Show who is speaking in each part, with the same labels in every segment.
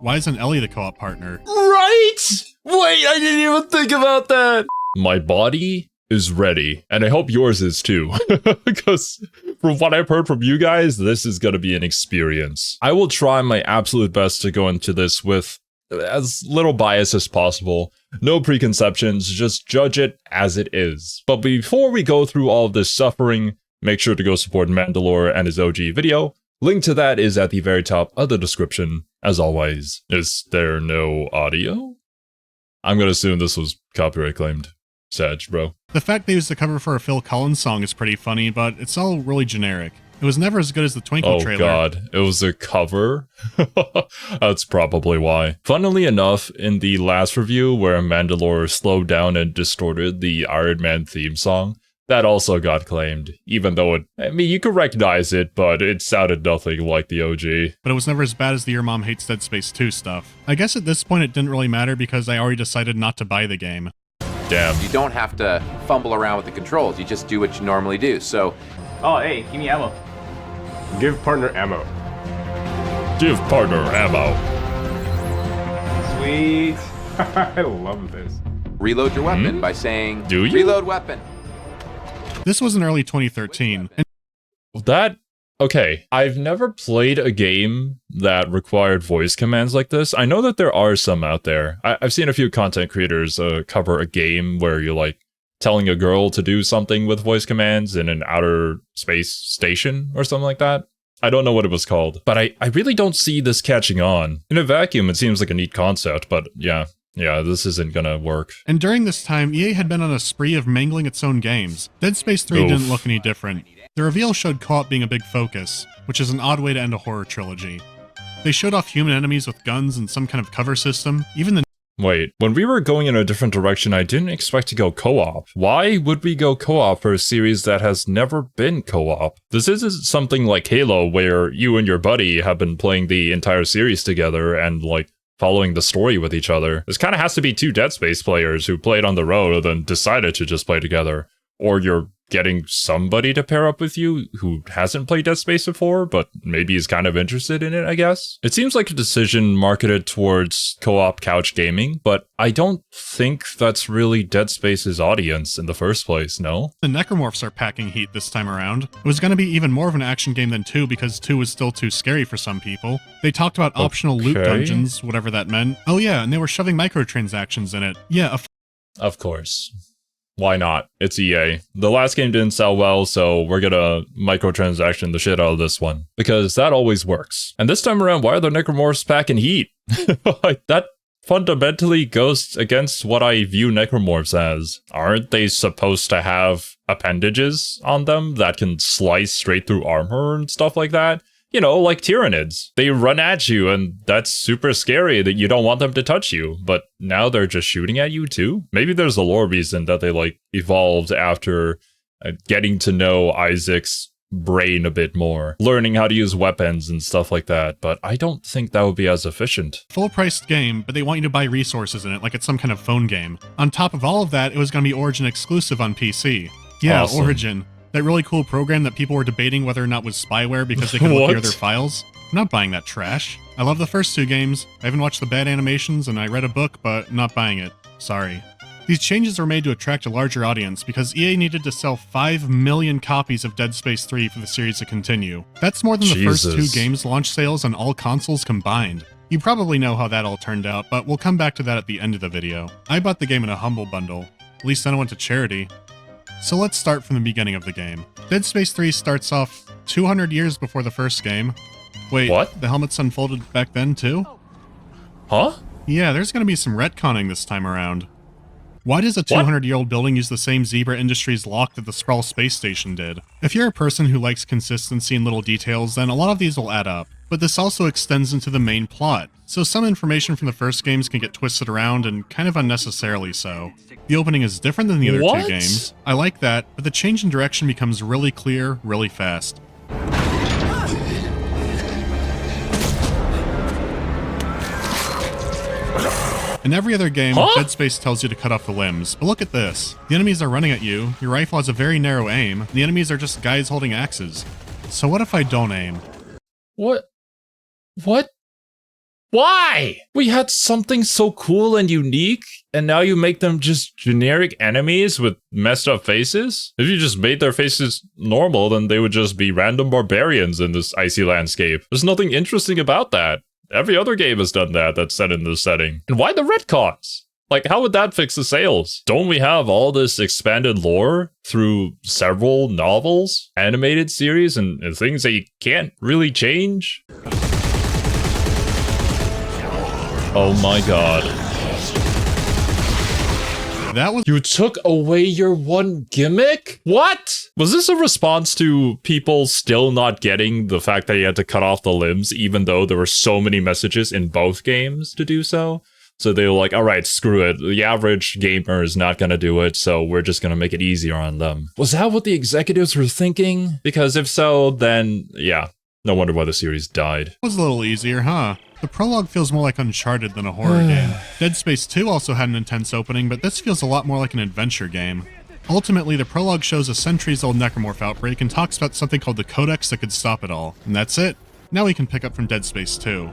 Speaker 1: Why isn't Ellie the co-op partner?
Speaker 2: Right? Wait, I didn't even think about that. My body is ready, and I hope yours is too, because from what I've heard from you guys, this is going to be an experience. I will try my absolute best to go into this with as little bias as possible. No preconceptions, just judge it as it is. But before we go through all of this suffering, make sure to go support Mandalore and his OG video. Link to that is at the very top of the description. As always, is there no audio? I'm gonna assume this was copyright claimed. Sag, bro.
Speaker 1: The fact they used the cover for a Phil Collins song is pretty funny, but it's all really generic. It was never as good as the Twinkle trailer.
Speaker 2: Oh god, it was a cover? That's probably why. Funnily enough, in the last review where Mandalore slowed down and distorted the Iron Man theme song, that also got claimed, even though you could recognize it, but it sounded nothing like the OG.
Speaker 1: But it was never as bad as the Your Mom Hates Dead Space 2 stuff. I guess at this point it didn't really matter because I already decided not to buy the game.
Speaker 2: Damn.
Speaker 3: You don't have to fumble around with the controls, you just do what you normally do, so...
Speaker 4: Oh, hey, give me ammo.
Speaker 5: Give partner ammo.
Speaker 2: Give partner ammo.
Speaker 4: Sweet.
Speaker 5: I love this.
Speaker 3: Reload your weapon by saying,
Speaker 2: Do you?
Speaker 3: Reload weapon.
Speaker 1: This was in early 2013, and
Speaker 2: Okay, I've never played a game that required voice commands like this. I know that there are some out there. I've seen a few content creators cover a game where you're like telling a girl to do something with voice commands in an outer space station or something like that. I don't know what it was called, but I really don't see this catching on. In a vacuum, it seems like a neat concept, but yeah, this isn't gonna work.
Speaker 1: And during this time, EA had been on a spree of mangling its own games. Dead Space 3 didn't look any different. The reveal showed co-op being a big focus, which is an odd way to end a horror trilogy. They showed off human enemies with guns and some kind of cover system.
Speaker 2: Wait, when we were going in a different direction, I didn't expect to go co-op. Why would we go co-op for a series that has never been co-op? This isn't something like Halo, where you and your buddy have been playing the entire series together and, like, following the story with each other. This kind of has to be two Dead Space players who played on the road and then decided to just play together. Or you're getting somebody to pair up with you who hasn't played Dead Space before, but maybe is kind of interested in it, I guess. It seems like a decision marketed towards co-op couch gaming, but I don't think that's really Dead Space's audience in the first place, no?
Speaker 1: The necromorphs are packing heat this time around. It was going to be even more of an action game than 2 because 2 was still too scary for some people. They talked about optional loot dungeons, whatever that meant. Oh yeah, and they were shoving microtransactions in it. Yeah,
Speaker 2: of course. Why not? It's EA. The last game didn't sell well, so we're gonna microtransaction the shit out of this one. Because that always works. And this time around, why are the necromorphs packing heat? That fundamentally goes against what I view necromorphs as. Aren't they supposed to have appendages on them that can slice straight through armor and stuff like that? You know, like Tyranids. They run at you, and that's super scary that you don't want them to touch you. But now they're just shooting at you too? Maybe there's a lore reason that they, like, evolved after getting to know Isaac's brain a bit more. Learning how to use weapons and stuff like that. But I don't think that would be as efficient.
Speaker 1: Full-priced game, but they want you to buy resources in it like it's some kind of phone game. On top of all of that, it was going to be Origin exclusive on PC. Yeah, awesome. Origin. That really cool program that people were debating whether or not was spyware because they could look through their files. I'm not buying that trash. I love the first 2 games. I haven't watched the bad animations and I read a book, but I'm not buying it. Sorry. These changes were made to attract a larger audience because EA needed to sell 5 million copies of Dead Space 3 for the series to continue. That's more than the first 2 games' launch sales on all consoles combined. You probably know how that all turned out, but we'll come back to that at the end of the video. I bought the game in a Humble Bundle. At least then I went to charity. So let's start from the beginning of the game. Dead Space 3 starts off 200 years before the first game. Wait,
Speaker 2: what?
Speaker 1: The helmets unfolded back then too?
Speaker 2: Huh?
Speaker 1: Yeah, there's gonna be some retconning this time around. Why does a 200-year-old building use the same Zebra Industries lock that the Skrull space station did? If you're a person who likes consistency and little details, then a lot of these will add up. But this also extends into the main plot, so some information from the first games can get twisted around and kind of unnecessarily so. The opening is different than the other 2 games. I like that, but the change in direction becomes really clear, really fast. In every other game, Dead Space tells you to cut off the limbs, but look at this. The enemies are running at you, your rifle has a very narrow aim, and the enemies are just guys holding axes. So what if I don't aim?
Speaker 2: What? Why? We had something so cool and unique, and now you make them just generic enemies with messed up faces? If you just made their faces normal, then they would just be random barbarians in this icy landscape. There's nothing interesting about that. Every other game has done that that's set in this setting. And why the retcons? Like, how would that fix the sales? Don't we have all this expanded lore through several novels, animated series, and things that you can't really change? Oh my god.
Speaker 1: That was—
Speaker 2: You took away your one gimmick? What? Was this a response to people still not getting the fact that you had to cut off the limbs even though there were so many messages in both games to do so? So they were like, all right, screw it. The average gamer is not going to do it, so we're just going to make it easier on them. Was that what the executives were thinking? Because if so, then yeah, no wonder why the series died.
Speaker 1: It was a little easier, huh? The prologue feels more like Uncharted than a horror game. Dead Space 2 also had an intense opening, but this feels a lot more like an adventure game. Ultimately, the prologue shows a centuries-old necromorph outbreak and talks about something called the Codex that could stop it all. And that's it. Now we can pick up from Dead Space 2.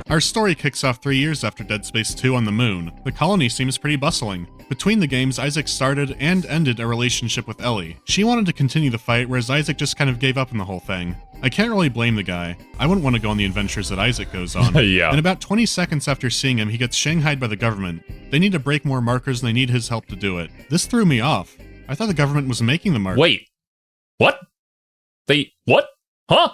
Speaker 1: Our story kicks off 3 years after Dead Space 2 on the moon. The colony seems pretty bustling. Between the games, Isaac started and ended a relationship with Ellie. She wanted to continue the fight, whereas Isaac just kind of gave up on the whole thing. I can't really blame the guy. I wouldn't want to go on the adventures that Isaac goes on.
Speaker 2: Yeah.
Speaker 1: And about 20 seconds after seeing him, he gets shanghaied by the government. They need to break more markers and they need his help to do it. This threw me off. I thought the government was making the markers.
Speaker 2: Wait. What? What? Huh?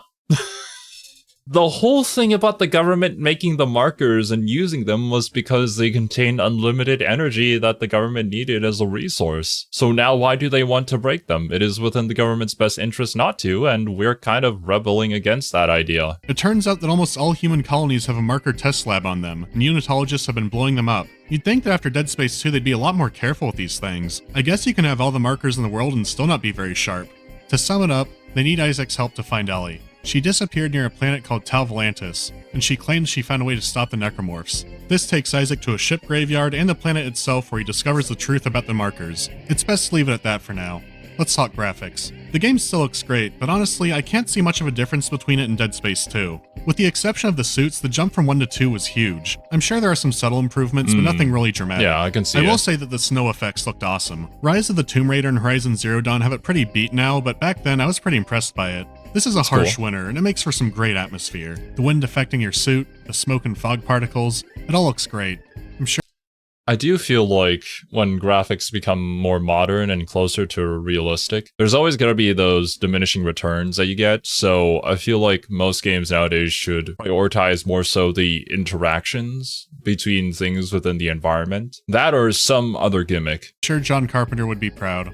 Speaker 2: The whole thing about the government making the markers and using them was because they contain unlimited energy that the government needed as a resource. So now why do they want to break them? It is within the government's best interest not to, and we're kind of rebelling against that idea.
Speaker 1: It turns out that almost all human colonies have a marker test lab on them, and unitologists have been blowing them up. You'd think that after Dead Space 2 they'd be a lot more careful with these things. I guess you can have all the markers in the world and still not be very sharp. To sum it up, they need Isaac's help to find Ellie. She disappeared near a planet called Tal Volantis, and she claims she found a way to stop the necromorphs. This takes Isaac to a ship graveyard and the planet itself where he discovers the truth about the markers. It's best to leave it at that for now. Let's talk graphics. The game still looks great, but honestly, I can't see much of a difference between it and Dead Space 2. With the exception of the suits, the jump from 1 to 2 was huge. I'm sure there are some subtle improvements, but nothing really dramatic.
Speaker 2: Yeah, I can see
Speaker 1: I will say that the snow effects looked awesome. Rise of the Tomb Raider and Horizon Zero Dawn have it pretty beat now, but back then I was pretty impressed by it. This is a harsh winter, and it makes for some great atmosphere. The wind affecting your suit, the smoke and fog particles, it all looks great. I'm sure
Speaker 2: I do feel like when graphics become more modern and closer to realistic, there's always going to be those diminishing returns that you get. So I feel like most games nowadays should prioritize more so the interactions between things within the environment. That or some other gimmick.
Speaker 1: sure John Carpenter would be proud.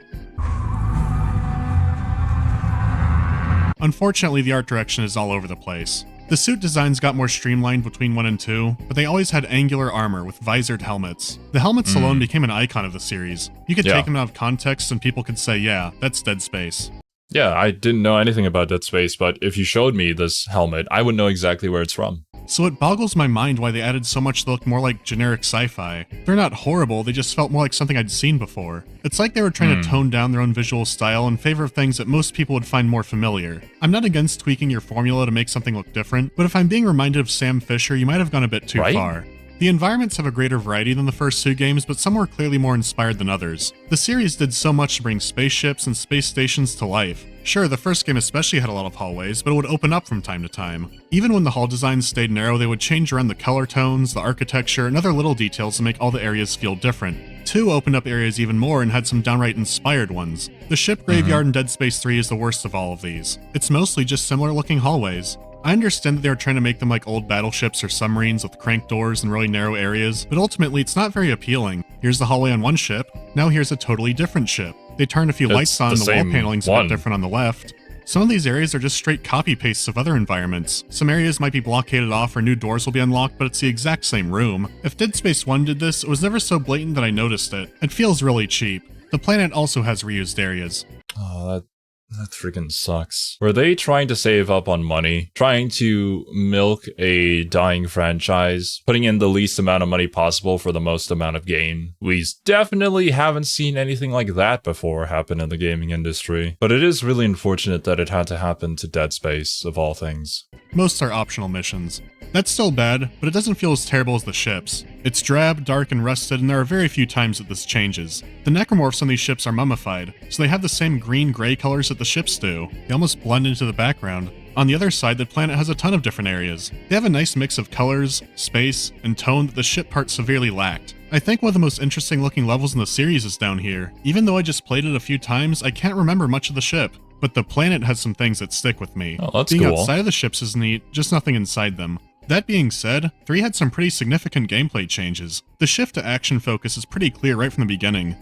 Speaker 1: Unfortunately, the art direction is all over the place. The suit designs got more streamlined between 1 and 2, but they always had angular armor with visored helmets. The helmets alone became an icon of the series. You could take them out of context and people could say, yeah, that's Dead Space.
Speaker 2: Yeah, I didn't know anything about Dead Space, but if you showed me this helmet, I would know exactly where it's from.
Speaker 1: So it boggles my mind why they added so much to look more like generic sci-fi. They're not horrible, they just felt more like something I'd seen before. It's like they were trying to tone down their own visual style in favor of things that most people would find more familiar. I'm not against tweaking your formula to make something look different, but if I'm being reminded of Sam Fisher, you might have gone a bit too far. The environments have a greater variety than the first 2 games, but some were clearly more inspired than others. The series did so much to bring spaceships and space stations to life. Sure, the first game especially had a lot of hallways, but it would open up from time to time. Even when the hall designs stayed narrow, they would change around the color tones, the architecture, and other little details to make all the areas feel different. 2 opened up areas even more and had some downright inspired ones. The ship graveyard in Dead Space 3 is the worst of all of these. It's mostly just similar looking hallways. I understand that they were trying to make them like old battleships or submarines with crank doors and really narrow areas, but ultimately it's not very appealing. Here's the hallway on one ship, now here's a totally different ship. They turned a few lights on and the wall paneling's a bit different on the left. Some of these areas are just straight copy-pastes of other environments. Some areas might be blockaded off or new doors will be unlocked, but it's the exact same room. If Dead Space 1 did this, it was never so blatant that I noticed it. It feels really cheap. The planet also has reused areas.
Speaker 2: Oh, that freaking sucks. Were they trying to save up on money? Trying to milk a dying franchise? Putting in the least amount of money possible for the most amount of gain? We definitely haven't seen anything like that before happen in the gaming industry. But it is really unfortunate that it had to happen to Dead Space, of all things.
Speaker 1: Most are optional missions. That's still bad, but it doesn't feel as terrible as the ships. It's drab, dark, and rusted, and there are very few times that this changes. The necromorphs on these ships are mummified, so they have the same green-gray colors that the ships do. They almost blend into the background. On the other side, the planet has a ton of different areas. They have a nice mix of colors, space, and tone that the ship part severely lacked. I think one of the most interesting looking levels in the series is down here. Even though I just played it a few times, I can't remember much of the ship. But the planet has some things that stick with me.
Speaker 2: Oh, that's
Speaker 1: Being
Speaker 2: cool.
Speaker 1: outside of the ships is neat, just nothing inside them. That being said, 3 had some pretty significant gameplay changes. The shift to action focus is pretty clear right from the beginning.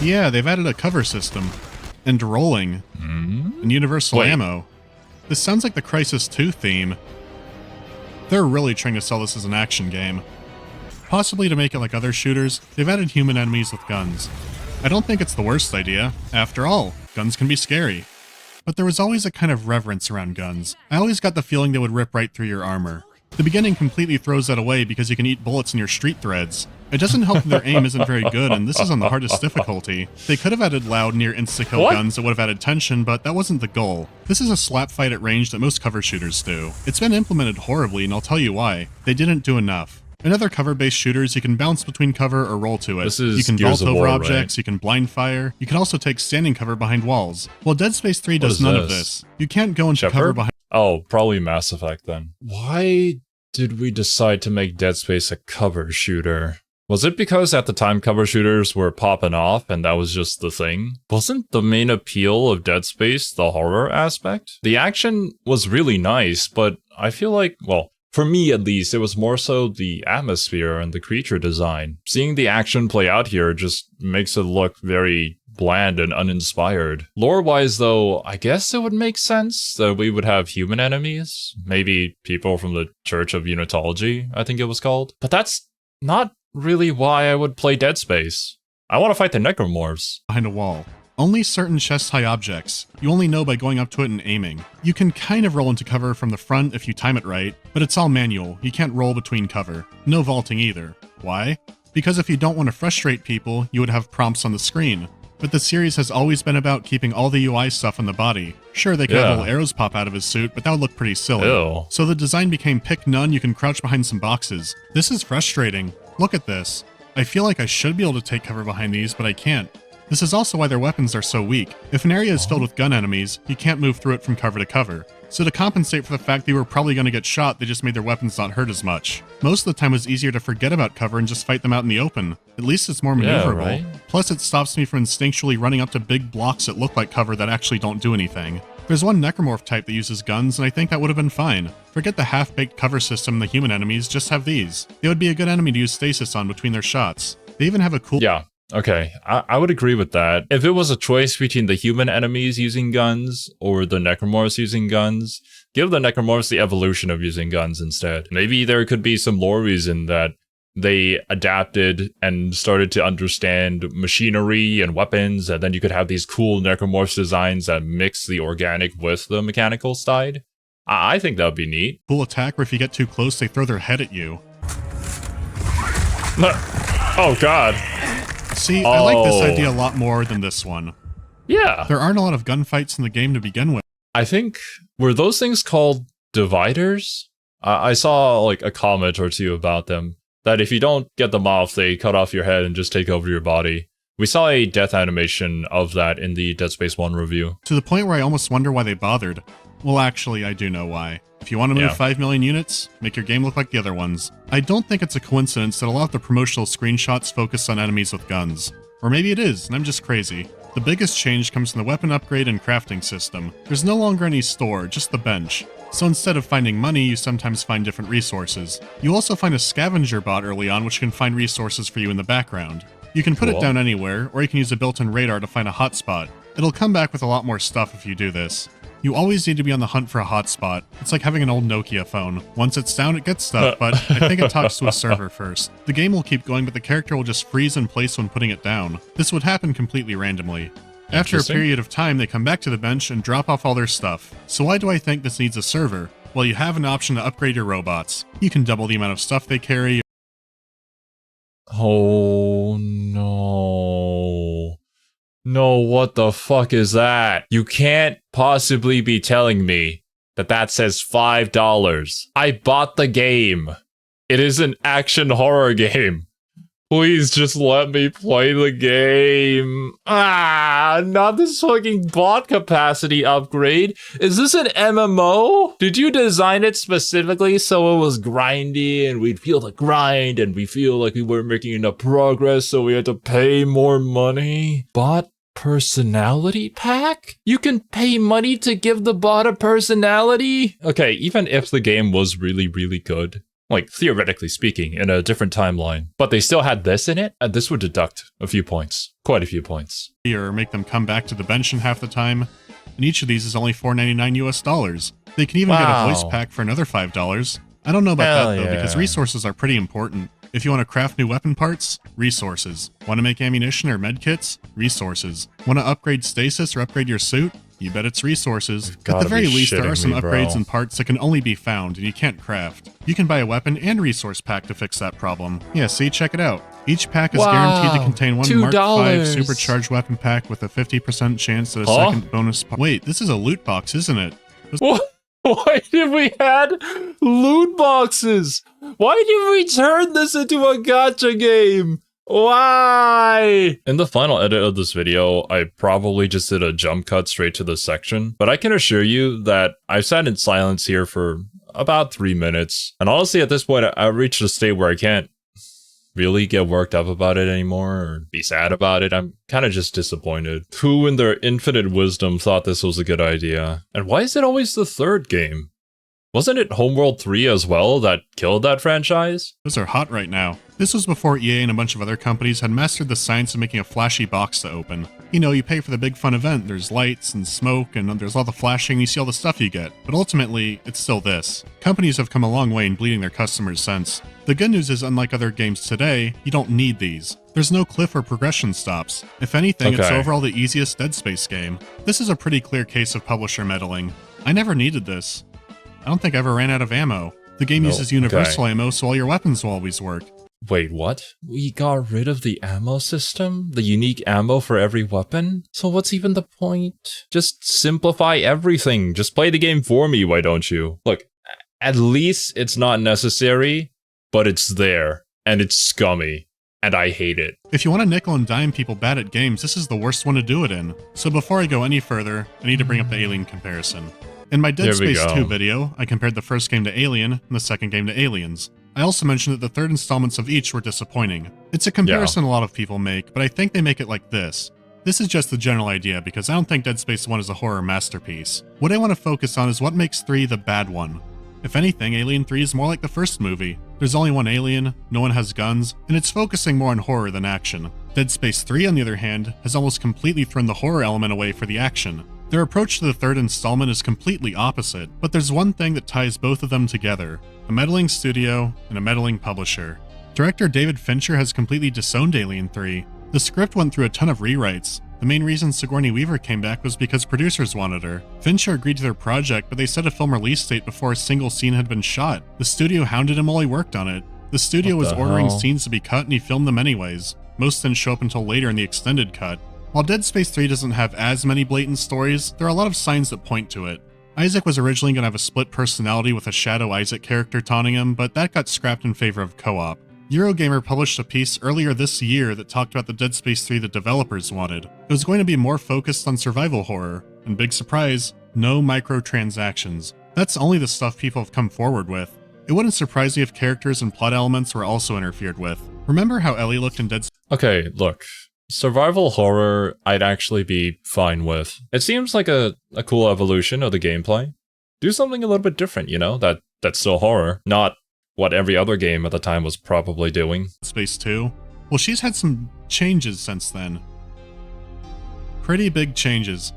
Speaker 1: Yeah, they've added a cover system. And rolling. And universal ammo. This sounds like the Crysis 2 theme. They're really trying to sell this as an action game. Possibly to make it like other shooters, they've added human enemies with guns. I don't think it's the worst idea. After all, guns can be scary. But there was always a kind of reverence around guns. I always got the feeling they would rip right through your armor. The beginning completely throws that away because you can eat bullets in your street threads. It doesn't help that their aim isn't very good, and this is on the hardest difficulty. They could have added loud near insta-kill guns that would have added tension, but that wasn't the goal. This is a slap fight at range that most cover shooters do. It's been implemented horribly, and I'll tell you why. They didn't do enough. In other cover-based shooters, you can bounce between cover or roll to it. You can vault over objects, you can blind fire, you can also take standing cover behind walls. Well, Dead Space 3 does none of this. You can't go into cover behind—
Speaker 2: Oh, probably Mass Effect then. Why did we decide to make Dead Space a cover shooter? Was it because at the time cover shooters were popping off and that was just the thing? Wasn't the main appeal of Dead Space the horror aspect? The action was really nice, but I feel like, well, for me at least, it was more so the atmosphere and the creature design. Seeing the action play out here just makes it look very bland and uninspired. Lore-wise though, I guess it would make sense that we would have human enemies. Maybe people from the Church of Unitology, I think it was called. But that's not really why I would play Dead Space. I want to fight the necromorphs.
Speaker 1: Behind a wall. Only certain chest-high objects. You only know by going up to it and aiming. You can kind of roll into cover from the front if you time it right, but it's all manual. You can't roll between cover. No vaulting either. Why? Because if you don't want to frustrate people, you would have prompts on the screen. But the series has always been about keeping all the UI stuff on the body. Sure, they could have little arrows pop out of his suit, but that would look pretty silly.
Speaker 2: Ew.
Speaker 1: So the design became pick none, you can crouch behind some boxes. This is frustrating. Look at this. I feel like I should be able to take cover behind these, but I can't. This is also why their weapons are so weak. If an area is filled with gun enemies, you can't move through it from cover to cover. So to compensate for the fact they were probably going to get shot, they just made their weapons not hurt as much. Most of the time it was easier to forget about cover and just fight them out in the open. At least it's more maneuverable.
Speaker 2: Right?
Speaker 1: Plus it stops me from instinctually running up to big blocks that look like cover that actually don't do anything. There's one necromorph type that uses guns, and I think that would have been fine. Forget the half-baked cover system and the human enemies, just have these. They would be a good enemy to use stasis on between their shots. They even have a cool—
Speaker 2: Yeah. Okay, I would agree with that. If it was a choice between the human enemies using guns or the necromorphs using guns, give the necromorphs the evolution of using guns instead. Maybe there could be some lore reason that they adapted and started to understand machinery and weapons, and then you could have these cool necromorphs designs that mix the organic with the mechanical side. I think that would be neat.
Speaker 1: Cool attack where if you get too close, they throw their head at you.
Speaker 2: Oh god.
Speaker 1: See, I like this idea a lot more than this one.
Speaker 2: Yeah.
Speaker 1: There aren't a lot of gunfights in the game to begin with.
Speaker 2: I think, were those things called dividers? I saw like a comment or two about them, that if you don't get them off, they cut off your head and just take over your body. We saw a death animation of that in the Dead Space 1 review.
Speaker 1: To the point where I almost wonder why they bothered. Well, actually, I do know why. If you want to move 5 million units, make your game look like the other ones. I don't think it's a coincidence that a lot of the promotional screenshots focus on enemies with guns. Or maybe it is, and I'm just crazy. The biggest change comes from the weapon upgrade and crafting system. There's no longer any store, just the bench. So instead of finding money, you sometimes find different resources. You also find a scavenger bot early on which can find resources for you in the background. You can put it down anywhere, or you can use a built-in radar to find a hotspot. It'll come back with a lot more stuff if you do this. You always need to be on the hunt for a hotspot. It's like having an old Nokia phone. Once it's down, it gets stuff, but I think it talks to a server first. The game will keep going, but the character will just freeze in place when putting it down. This would happen completely randomly. After a period of time, they come back to the bench and drop off all their stuff. So why do I think this needs a server? Well, you have an option to upgrade your robots. You can double the amount of stuff they carry.
Speaker 2: Oh no. No, what the fuck is that? You can't possibly be telling me that says $5. I bought the game. It is an action horror game. Please just let me play the game. Not this fucking bot capacity upgrade. Is this an MMO? Did you design it specifically so it was grindy and we'd feel the grind and we feel like we weren't making enough progress so we had to pay more money? Bot personality pack? You can pay money to give the bot a personality? Okay, even if the game was really, really good, like, theoretically speaking, in a different timeline. But they still had this in it, and this would deduct a few points. Quite a few points.
Speaker 1: Or make them come back to the bench in half the time. And each of these is only $4.99 US. They can even get a voice pack for another $5. I don't know about that, though, because resources are pretty important. If you want to craft new weapon parts, resources. Want to make ammunition or medkits? Resources. Want to upgrade stasis or upgrade your suit? You bet it's resources. At the very least, there are some upgrades and parts that can only be found and you can't craft. You can buy a weapon and resource pack to fix that problem. Yeah, see, check it out. Each pack is guaranteed to contain one Mark V supercharged weapon pack with a 50% chance at a second bonus. Wait, this is a loot box, isn't it?
Speaker 2: What? Why did we add loot boxes? Why did we turn this into a gacha game? Why? In the final edit of this video, I probably just did a jump cut straight to this section, but I can assure you that I've sat in silence here for about 3 minutes. And honestly, at this point, I've reached a state where I can't really get worked up about it anymore or be sad about it. I'm kind of just disappointed. Who in their infinite wisdom thought this was a good idea? And why is it always the third game? Wasn't it Homeworld 3 as well that killed that franchise?
Speaker 1: Those are hot right now. This was before EA and a bunch of other companies had mastered the science of making a flashy box to open. You know, you pay for the big fun event, there's lights and smoke, and there's all the flashing, you see all the stuff you get. But ultimately, it's still this. Companies have come a long way in bleeding their customers since. The good news is, unlike other games today, you don't need these. There's no cliff or progression stops. If anything, it's overall the easiest Dead Space game. This is a pretty clear case of publisher meddling. I never needed this. I don't think I ever ran out of ammo. The game uses universal ammo, so all your weapons will always work.
Speaker 2: Wait, what? We got rid of the ammo system? The unique ammo for every weapon? So what's even the point? Just simplify everything. Just play the game for me, why don't you? Look, at least it's not necessary, but it's there. And it's scummy. And I hate it.
Speaker 1: If you want to nickel and dime people bad at games, this is the worst one to do it in. So before I go any further, I need to bring up the Alien comparison. In my Dead Space 2 video, I compared the first game to Alien and the second game to Aliens. I also mentioned that the third installments of each were disappointing. It's a comparison a lot of people make, but I think they make it like this. This is just the general idea because I don't think Dead Space 1 is a horror masterpiece. What I want to focus on is what makes 3 the bad one. If anything, Alien 3 is more like the first movie. There's only one alien, no one has guns, and it's focusing more on horror than action. Dead Space 3, on the other hand, has almost completely thrown the horror element away for the action. Their approach to the third installment is completely opposite, but there's one thing that ties both of them together: a meddling studio and a meddling publisher. Director David Fincher has completely disowned Alien 3. The script went through a ton of rewrites. The main reason Sigourney Weaver came back was because producers wanted her. Fincher agreed to their project, but they set a film release date before a single scene had been shot. The studio hounded him while he worked on it. The studio was ordering scenes to be cut and he filmed them anyways. Most didn't show up until later in the extended cut. While Dead Space 3 doesn't have as many blatant stories, there are a lot of signs that point to it. Isaac was originally going to have a split personality with a Shadow Isaac character taunting him, but that got scrapped in favor of co-op. Eurogamer published a piece earlier this year that talked about the Dead Space 3 the developers wanted. It was going to be more focused on survival horror, and big surprise, no microtransactions. That's only the stuff people have come forward with. It wouldn't surprise me if characters and plot elements were also interfered with. Remember how Ellie looked in Dead Space?
Speaker 2: Okay, look. Survival horror, I'd actually be fine with. It seems like a cool evolution of the gameplay. Do something a little bit different, you know, that's still horror, not what every other game at the time was probably doing.
Speaker 1: Space 2? Well, she's had some changes since then. Pretty big changes.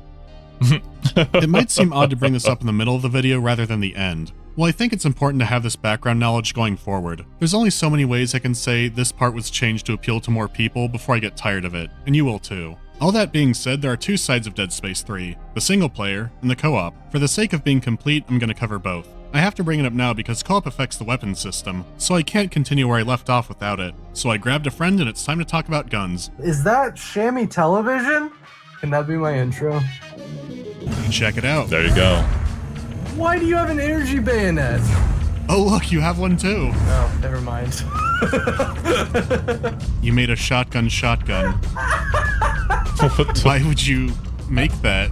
Speaker 1: It might seem odd to bring this up in the middle of the video rather than the end. Well, I think it's important to have this background knowledge going forward. There's only so many ways I can say this part was changed to appeal to more people before I get tired of it, and you will too. All that being said, there are two sides of Dead Space 3, the single player and the co-op. For the sake of being complete, I'm going to cover both. I have to bring it up now because co-op affects the weapons system, so I can't continue where I left off without it. So I grabbed a friend and it's time to talk about guns.
Speaker 4: Is that Shammy Television? Can that be my intro?
Speaker 1: Check it out.
Speaker 2: There you go.
Speaker 4: Why do you have an energy bayonet?
Speaker 1: Oh look, you have one too.
Speaker 4: Oh, never mind.
Speaker 1: You made a shotgun. Why would you make that?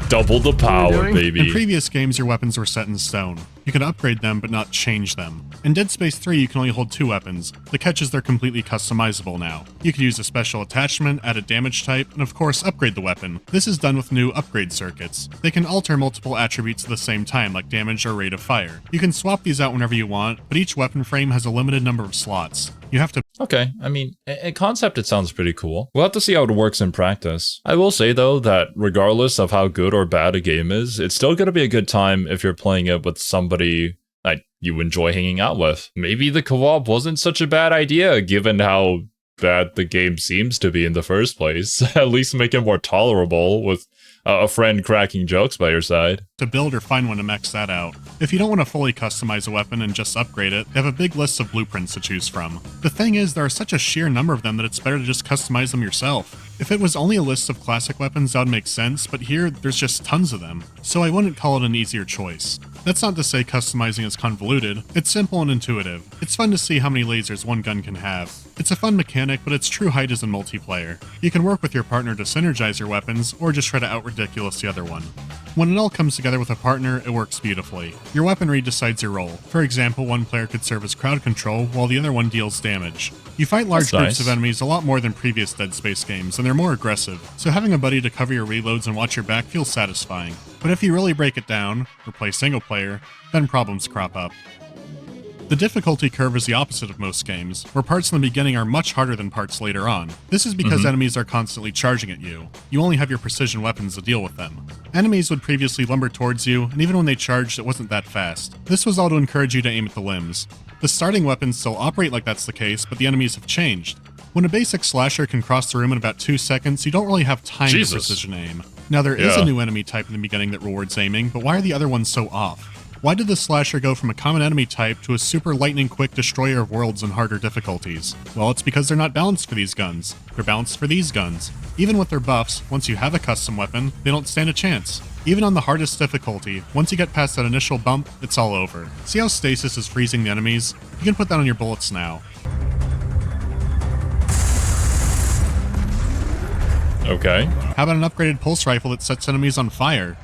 Speaker 2: Double the power,
Speaker 1: In
Speaker 2: baby.
Speaker 1: previous games, your weapons were set in stone. You could upgrade them, but not change them. In Dead Space 3, you can only hold 2 weapons. The catch is they're completely customizable now. You could use a special attachment, add a damage type, and of course, upgrade the weapon. This is done with new upgrade circuits. They can alter multiple attributes at the same time, like damage or rate of fire. You can swap these out whenever you want, but each weapon frame has a limited number of slots. You have to...
Speaker 2: Okay, I mean, in concept it sounds pretty cool. We'll have to see how it works in practice. I will say though that regardless of how good or bad a game is, it's still gonna be a good time if you're playing it with somebody that you enjoy hanging out with. Maybe the co-op wasn't such a bad idea given how bad the game seems to be in the first place. At least make it more tolerable with a friend cracking jokes by your side.
Speaker 1: To build or find one to max that out. If you don't want to fully customize a weapon and just upgrade it, they have a big list of blueprints to choose from. The thing is, there are such a sheer number of them that it's better to just customize them yourself. If it was only a list of classic weapons, that would make sense, but here, there's just tons of them, so I wouldn't call it an easier choice. That's not to say customizing is convoluted, it's simple and intuitive. It's fun to see how many lasers one gun can have. It's a fun mechanic, but its true height is in multiplayer. You can work with your partner to synergize your weapons, or just try to out-ridiculous the other one. When it all comes together with a partner, it works beautifully. Your weaponry decides your role. For example, one player could serve as crowd control, while the other one deals damage. You fight large groups of enemies a lot more than previous Dead Space games, and they're more aggressive, so having a buddy to cover your reloads and watch your back feels satisfying. But if you really break it down, or play single player, then problems crop up. The difficulty curve is the opposite of most games, where parts in the beginning are much harder than parts later on. This is because enemies are constantly charging at you. You only have your precision weapons to deal with them. Enemies would previously lumber towards you, and even when they charged, it wasn't that fast. This was all to encourage you to aim at the limbs. The starting weapons still operate like that's the case, but the enemies have changed. When a basic slasher can cross the room in about 2 seconds, you don't really have time to precision aim. Now there is a new enemy type in the beginning that rewards aiming, but why are the other ones so off? Why did the slasher go from a common enemy type to a super lightning-quick destroyer of worlds in harder difficulties? Well, it's because they're not balanced for these guns. They're balanced for these guns. Even with their buffs, once you have a custom weapon, they don't stand a chance. Even on the hardest difficulty, once you get past that initial bump, it's all over. See how stasis is freezing the enemies? You can put that on your bullets now.
Speaker 2: Okay.
Speaker 1: How about an upgraded pulse rifle that sets enemies on fire?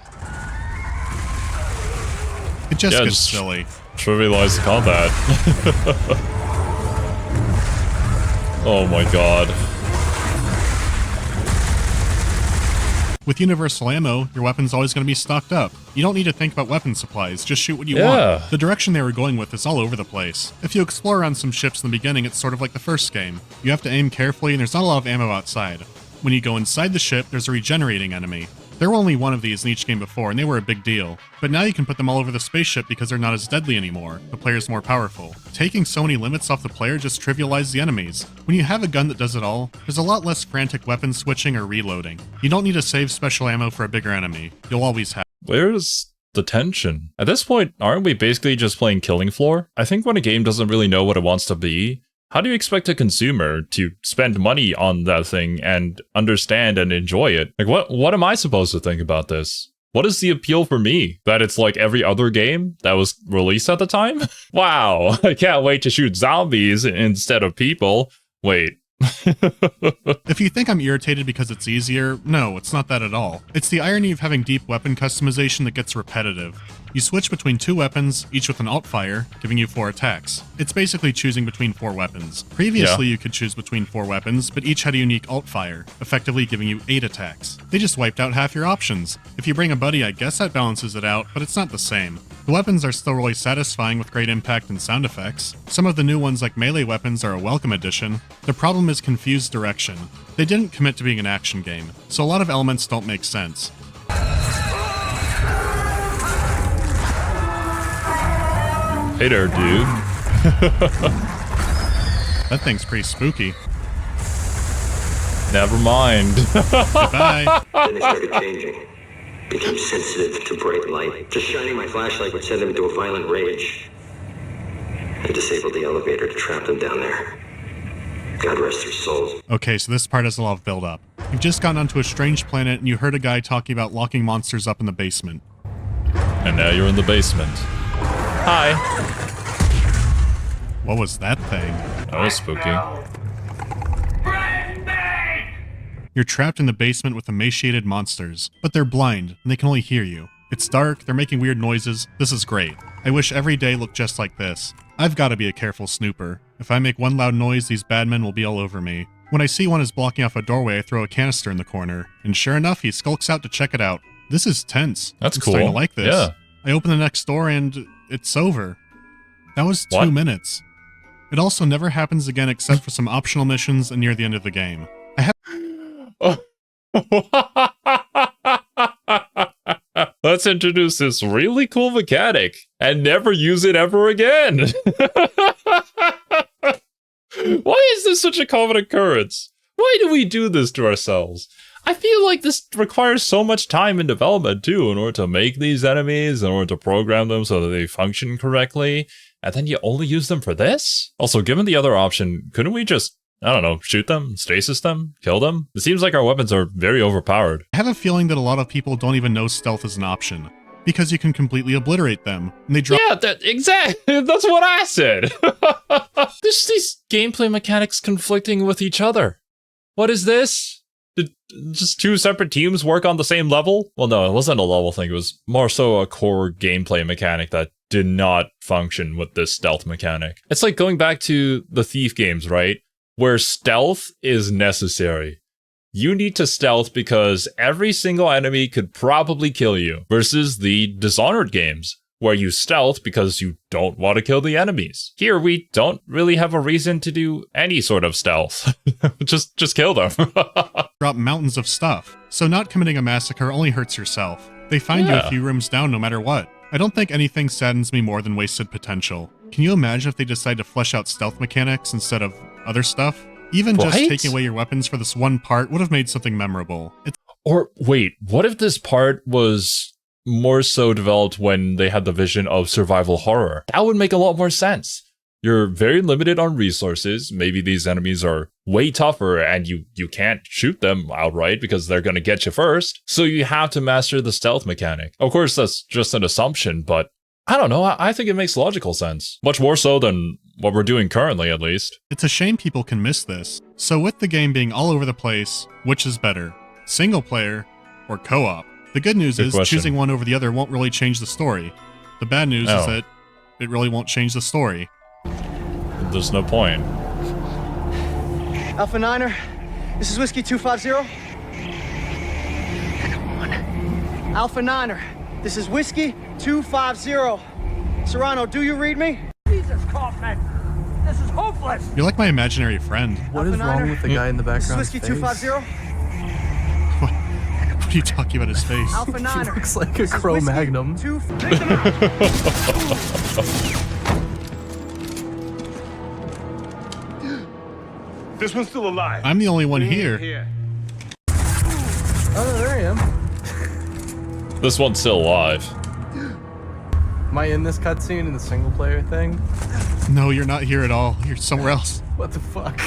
Speaker 1: It just gets silly.
Speaker 2: Trivialize the combat. Oh my god.
Speaker 1: With universal ammo, your weapon's always going to be stocked up. You don't need to think about weapon supplies, just shoot what you want. The direction they were going with is all over the place. If you explore around some ships in the beginning, it's sort of like the first game. You have to aim carefully and there's not a lot of ammo outside. When you go inside the ship, there's a regenerating enemy. There were only one of these in each game before, and they were a big deal. But now you can put them all over the spaceship because they're not as deadly anymore. The player's more powerful. Taking so many limits off the player just trivializes the enemies. When you have a gun that does it all, there's a lot less frantic weapon switching or reloading. You don't need to save special ammo for a bigger enemy. You'll always have.
Speaker 2: Where's the tension? At this point, aren't we basically just playing Killing Floor? I think when a game doesn't really know what it wants to be, how do you expect a consumer to spend money on that thing and understand and enjoy it? Like, what am I supposed to think about this? What is the appeal for me? That it's like every other game that was released at the time? Wow, I can't wait to shoot zombies instead of people. Wait.
Speaker 1: If you think I'm irritated because it's easier, no, it's not that at all. It's the irony of having deep weapon customization that gets repetitive. You switch between 2 weapons, each with an alt fire, giving you 4 attacks. It's basically choosing between 4 weapons. Previously, you could choose between 4 weapons, but each had a unique alt fire, effectively giving you 8 attacks. They just wiped out half your options. If you bring a buddy, I guess that balances it out, but it's not the same. The weapons are still really satisfying with great impact and sound effects. Some of the new ones like melee weapons are a welcome addition. The problem is confused direction. They didn't commit to being an action game, so a lot of elements don't make sense.
Speaker 2: Hey there, dude.
Speaker 1: That thing's pretty spooky.
Speaker 2: Never mind.
Speaker 1: Goodbye.
Speaker 6: Then they started changing. Became sensitive to bright light. Just shining my flashlight would send them into a violent rage. I disabled the elevator to trap them down there. God rest their souls.
Speaker 1: Okay, so this part has a lot of build-up. You've just gotten onto a strange planet and you heard a guy talking about locking monsters up in the basement.
Speaker 2: And now you're in the basement. Hi.
Speaker 1: What was that thing?
Speaker 2: That was spooky.
Speaker 1: You're trapped in the basement with emaciated monsters, but they're blind and they can only hear you. It's dark, they're making weird noises. This is great. I wish every day looked just like this. I've got to be a careful snooper. If I make one loud noise, these bad men will be all over me. When I see one is blocking off a doorway, I throw a canister in the corner, and sure enough, he skulks out to check it out. This is tense.
Speaker 2: That's
Speaker 1: I'm
Speaker 2: cool.
Speaker 1: starting to like this.
Speaker 2: Yeah.
Speaker 1: I open the next door and it's over. That was 2 minutes. It also never happens again except for some optional missions and near the end of the game.
Speaker 2: Let's introduce this really cool mechanic and never use it ever again. Why is this such a common occurrence? Why do we do this to ourselves? I feel like this requires so much time in development too, in order to make these enemies, in order to program them so that they function correctly, and then you only use them for this? Also, given the other option, couldn't we just, I don't know, shoot them, stasis them, kill them? It seems like our weapons are very overpowered.
Speaker 1: I have a feeling that a lot of people don't even know stealth is an option, because you can completely obliterate them, and they drop—
Speaker 2: Yeah, exactly. That's what I said. There's these gameplay mechanics conflicting with each other. What is this? Did just two separate teams work on the same level? Well, no, it wasn't a level thing. It was more so a core gameplay mechanic that did not function with this stealth mechanic. It's like going back to the Thief games, right? Where stealth is necessary. You need to stealth because every single enemy could probably kill you, versus the Dishonored games, where you stealth because you don't want to kill the enemies. Here, we don't really have a reason to do any sort of stealth. just kill them.
Speaker 1: drop mountains of stuff, so not committing a massacre only hurts yourself. They find you a few rooms down no matter what. I don't think anything saddens me more than wasted potential. Can you imagine if they decide to flesh out stealth mechanics instead of other stuff? Even just taking away your weapons for this one part would have made something memorable.
Speaker 2: Or wait, what if this part was more so developed when they had the vision of survival horror? That would make a lot more sense. You're very limited on resources. Maybe these enemies are way tougher and you can't shoot them outright because they're going to get you first. So you have to master the stealth mechanic. Of course, that's just an assumption, but I don't know. I think it makes logical sense. Much more so than what we're doing currently, at least.
Speaker 1: It's a shame people can miss this. So with the game being all over the place, which is better? Single player or co-op? The good news is choosing one over the other won't really change the story. The bad news is that it really won't change the story.
Speaker 2: There's no point.
Speaker 7: Alpha Niner, this is Whiskey 250. Come on. Alpha Niner, this is Whiskey 250. Serrano, do you read me?
Speaker 8: Jesus, Kaufman! This is hopeless!
Speaker 1: You're like my imaginary friend.
Speaker 4: What is wrong with the guy in the background?
Speaker 7: This is Whiskey 250.
Speaker 1: What are you talking about his face?
Speaker 7: Alpha Niner.
Speaker 4: He looks like a Cro Magnum.
Speaker 5: This one's still alive.
Speaker 1: I'm the only one here.
Speaker 4: Oh, there I am.
Speaker 2: This one's still alive.
Speaker 4: Am I in this cutscene in the single player thing?
Speaker 1: No, you're not here at all. You're somewhere else.
Speaker 4: What the fuck?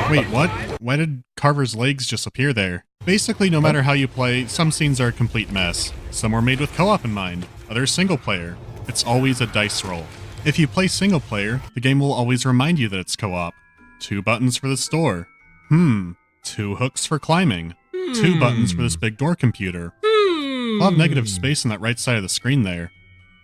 Speaker 1: Wait, what? Why did Carver's legs just appear there? Basically, no matter how you play, some scenes are a complete mess. Some were made with co-op in mind, others single player. It's always a dice roll. If you play single player, the game will always remind you that it's co-op. 2 buttons for the store. 2 hooks for climbing. 2 buttons for this big door computer. I'll have negative space on that right side of the screen there.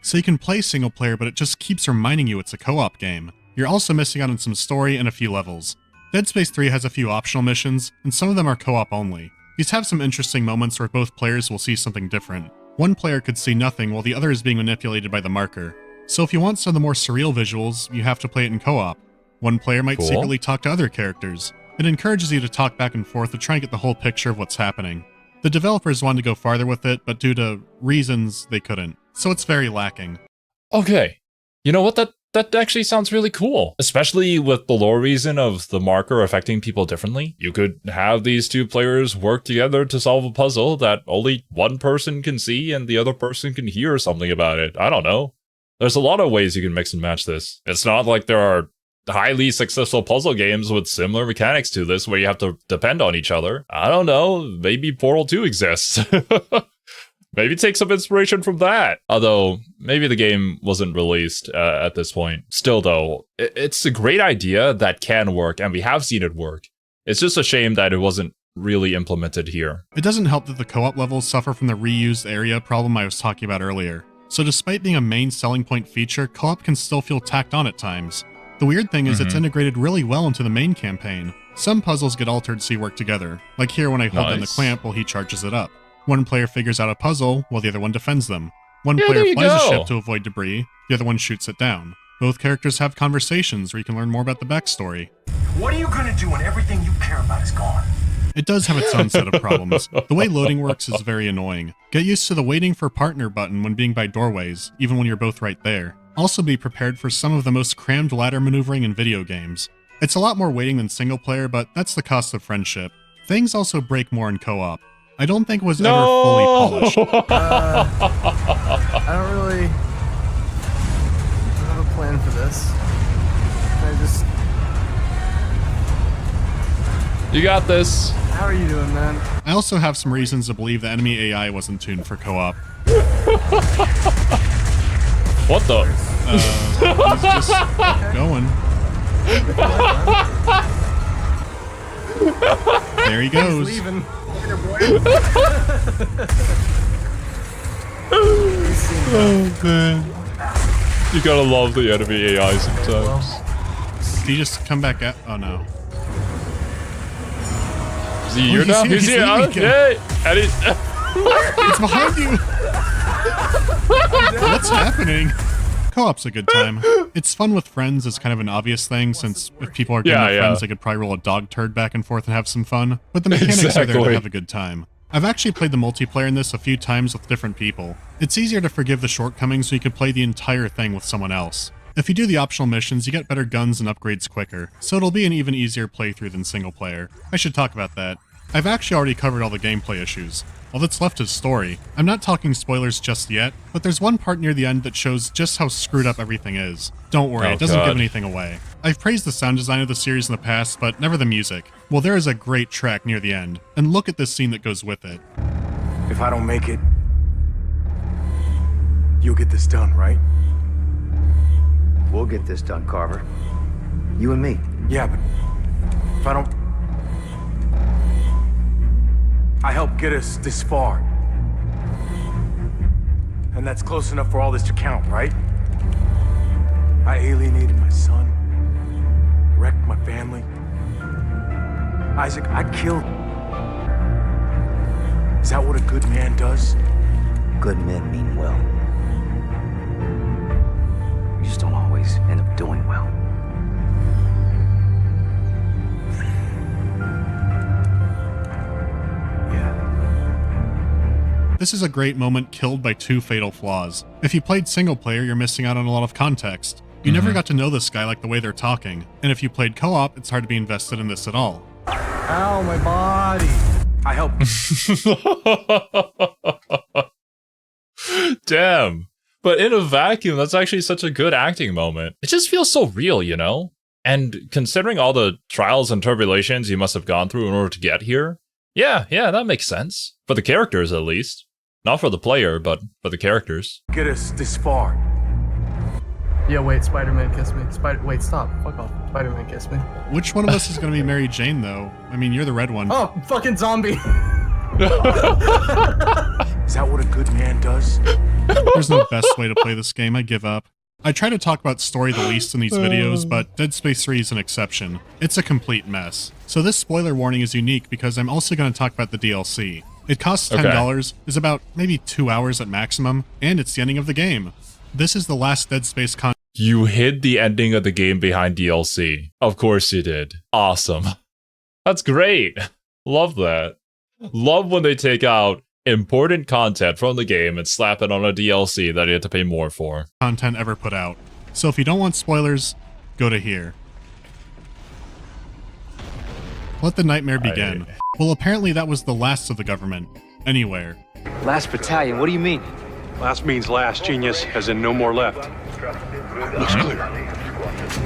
Speaker 1: So you can play single player, but it just keeps reminding you it's a co-op game. You're also missing out on some story and a few levels. Dead Space 3 has a few optional missions, and some of them are co-op only. These have some interesting moments where both players will see something different. One player could see nothing while the other is being manipulated by the marker. So if you want some of the more surreal visuals, you have to play it in co-op. One player might secretly talk to other characters. It encourages you to talk back and forth to try and get the whole picture of what's happening. The developers wanted to go farther with it, but due to reasons, they couldn't. So it's very lacking.
Speaker 2: Okay. You know what? That actually sounds really cool. Especially with the lore reason of the marker affecting people differently. You could have these 2 players work together to solve a puzzle that only one person can see and the other person can hear something about it. I don't know. There's a lot of ways you can mix and match this. It's not like there are highly successful puzzle games with similar mechanics to this where you have to depend on each other. I don't know, maybe Portal 2 exists. Maybe take some inspiration from that. Although, maybe the game wasn't released at this point. Still though, it's a great idea that can work, and we have seen it work. It's just a shame that it wasn't really implemented here.
Speaker 1: It doesn't help that the co-op levels suffer from the reused area problem I was talking about earlier. So despite being a main selling point feature, co-op can still feel tacked on at times. The weird thing is it's integrated really well into the main campaign. Some puzzles get altered so you work together, like here when I hold down the clamp while he charges it up. One player figures out a puzzle while the other one defends them. One player flies a ship to avoid debris, the other one shoots it down. Both characters have conversations where you can learn more about the backstory.
Speaker 8: What are you gonna do when everything you care about is gone?
Speaker 1: It does have its own set of problems. The way loading works is very annoying. Get used to the waiting for partner button when being by doorways, even when you're both right there. Also be prepared for some of the most crammed ladder maneuvering in video games. It's a lot more waiting than single player, but that's the cost of friendship. Things also break more in co-op. I don't think it was ever fully polished.
Speaker 4: I don't really have a plan for this.
Speaker 2: You got this.
Speaker 4: How are you doing, man?
Speaker 1: I also have some reasons to believe the enemy AI wasn't tuned for co-op.
Speaker 2: What the?
Speaker 1: He's just going. There he goes.
Speaker 4: He's leaving.
Speaker 2: Oh man. You gotta love the enemy AI sometimes.
Speaker 1: Did he just come back at? Oh no.
Speaker 2: Is he here now? He's here. Yay! And
Speaker 1: it's behind you. What's happening? Co-op's a good time. It's fun with friends is kind of an obvious thing, since if people are good enough friends, they could probably roll a dog turd back and forth and have some fun. But the mechanics are there to have a good time. I've actually played the multiplayer in this a few times with different people. It's easier to forgive the shortcomings so you can play the entire thing with someone else. If you do the optional missions, you get better guns and upgrades quicker, so it'll be an even easier playthrough than single player. I should talk about that. I've actually already covered all the gameplay issues. All that's left is story. I'm not talking spoilers just yet, but there's one part near the end that shows just how screwed up everything is. Don't worry, it doesn't give anything away. I've praised the sound design of the series in the past, but never the music. Well, there is a great track near the end, and look at this scene that goes with it.
Speaker 5: If I don't make it, you'll get this done, right?
Speaker 9: We'll get this done, Carver. You and me.
Speaker 5: Yeah, but if I don't... I helped get us this far. And that's close enough for all this to count, right? I alienated my son, wrecked my family. Isaac, I killed him. Is that what a good man does?
Speaker 9: Good men mean well. We just don't always end up doing well.
Speaker 1: This is a great moment killed by two fatal flaws. If you played single player, you're missing out on a lot of context. You never got to know this guy like the way they're talking, and if you played co-op, it's hard to be invested in this at all.
Speaker 4: Ow, my body.
Speaker 5: I helped.
Speaker 2: Damn. But in a vacuum, that's actually such a good acting moment. It just feels so real, you know? And considering all the trials and tribulations you must have gone through in order to get here, yeah, that makes sense. For the characters, at least. Not for the player, but for the characters.
Speaker 5: Get us this far.
Speaker 4: Yeah, wait, Spider-Man kiss me. Wait, stop. Fuck off. Spider-Man kiss me.
Speaker 1: Which one of us is going to be Mary Jane, though? I mean, you're the red one.
Speaker 4: Oh, fucking zombie.
Speaker 5: Is that what a good man does?
Speaker 1: There's no best way to play this game. I give up. I try to talk about story the least in these videos, but Dead Space 3 is an exception. It's a complete mess. So this spoiler warning is unique because I'm also going to talk about the DLC. It costs $10, is about maybe 2 hours at maximum, and it's the ending of the game. This is the last Dead Space content.
Speaker 2: You hid the ending of the game behind DLC. Of course you did. Awesome. That's great. Love that. Love when they take out important content from the game and slap it on a DLC that you have to pay more for.
Speaker 1: Content ever put out. So if you don't want spoilers, go to here. Let the nightmare begin. Well, apparently that was the last of the government. Anywhere.
Speaker 7: Last battalion, what do you mean?
Speaker 5: Last means last, genius, as in no more left. Looks clear.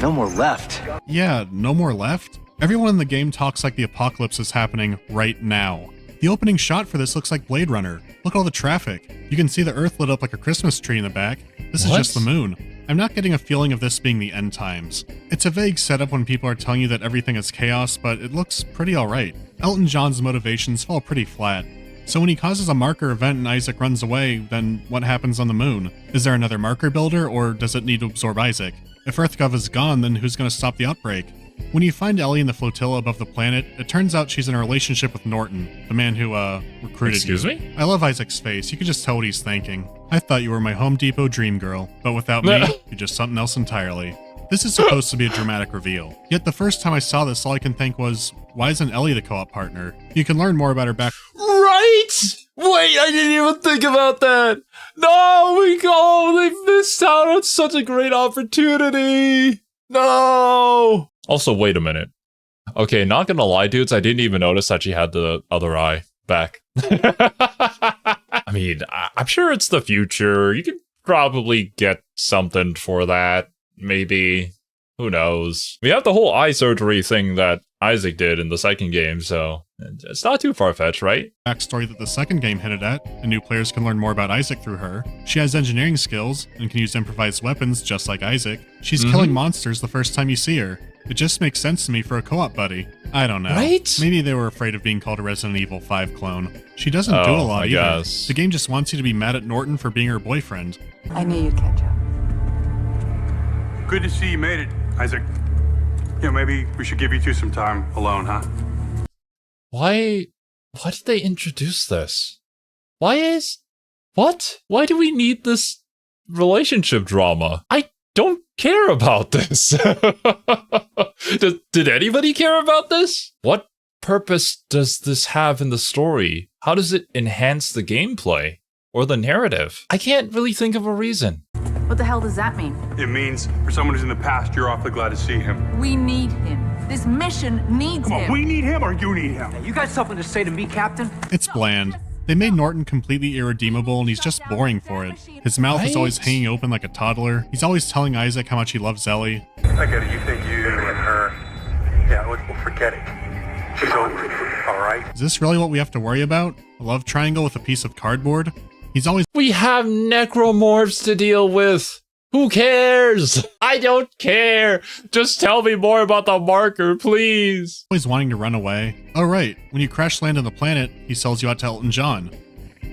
Speaker 7: No more left.
Speaker 1: Yeah, no more left? Everyone in the game talks like the apocalypse is happening right now. The opening shot for this looks like Blade Runner. Look at all the traffic. You can see the Earth lit up like a Christmas tree in the back. This is just the moon. I'm not getting a feeling of this being the end times. It's a vague setup when people are telling you that everything is chaos, but it looks pretty alright. Elton John's motivations fall pretty flat. So when he causes a marker event and Isaac runs away, then what happens on the moon? Is there another marker builder, or does it need to absorb Isaac? If EarthGov is gone, then who's going to stop the outbreak? When you find Ellie in the flotilla above the planet, it turns out she's in a relationship with Norton, the man who, recruited
Speaker 2: Excuse
Speaker 1: you.
Speaker 2: me?
Speaker 1: I love Isaac's face. You can just tell what he's thinking. I thought you were my Home Depot dream girl, but without me, you're just something else entirely. This is supposed to be a dramatic reveal. Yet the first time I saw this, all I can think was, why isn't Ellie the co-op partner? You can learn more about her back-
Speaker 2: Right? Wait, I didn't even think about that. No, they missed out on such a great opportunity. No. Also, wait a minute. Okay, not gonna lie, dudes, I didn't even notice that she had the other eye back. I mean, I'm sure it's the future. You could probably get something for that. Maybe. Who knows? We have the whole eye surgery thing that Isaac did in the second game, so it's not too far-fetched, right?
Speaker 1: Backstory that the second game hinted at, and new players can learn more about Isaac through her. She has engineering skills and can use improvised weapons just like Isaac. She's killing monsters the first time you see her. It just makes sense to me for a co-op buddy. I don't know.
Speaker 2: Right?
Speaker 1: Maybe they were afraid of being called a Resident Evil 5 clone. She doesn't do a lot either.
Speaker 2: Guess.
Speaker 1: The game just wants you to be mad at Norton for being her boyfriend.
Speaker 10: I knew you'd catch up.
Speaker 5: Good to see you made it, Isaac. Yeah, maybe we should give you two some time alone, huh?
Speaker 2: Why did they introduce this? What? Why do we need this relationship drama? I don't care about this. Did anybody care about this? What purpose does this have in the story? How does it enhance the gameplay or the narrative? I can't really think of a reason.
Speaker 10: What the hell does that mean?
Speaker 5: It means for someone who's in the past, you're awfully glad to see him.
Speaker 10: We need him. This mission needs
Speaker 5: Come on,
Speaker 10: him.
Speaker 5: we need him or you need him?
Speaker 7: You got something to say to me, Captain?
Speaker 1: It's bland. They made Norton completely irredeemable and he's just boring for it. His mouth is always hanging open like a toddler. He's always telling Isaac how much he loves Ellie.
Speaker 5: I get it. You think you and her. Yeah, we'll forget it. She's over, all right?
Speaker 1: Is this really what we have to worry about? A love triangle with a piece of cardboard? He's always-
Speaker 2: We have necromorphs to deal with. Who cares? I don't care. Just tell me more about the marker, please.
Speaker 1: always wanting to run away. Oh right, when you crash land on the planet, he sells you out to Elton John.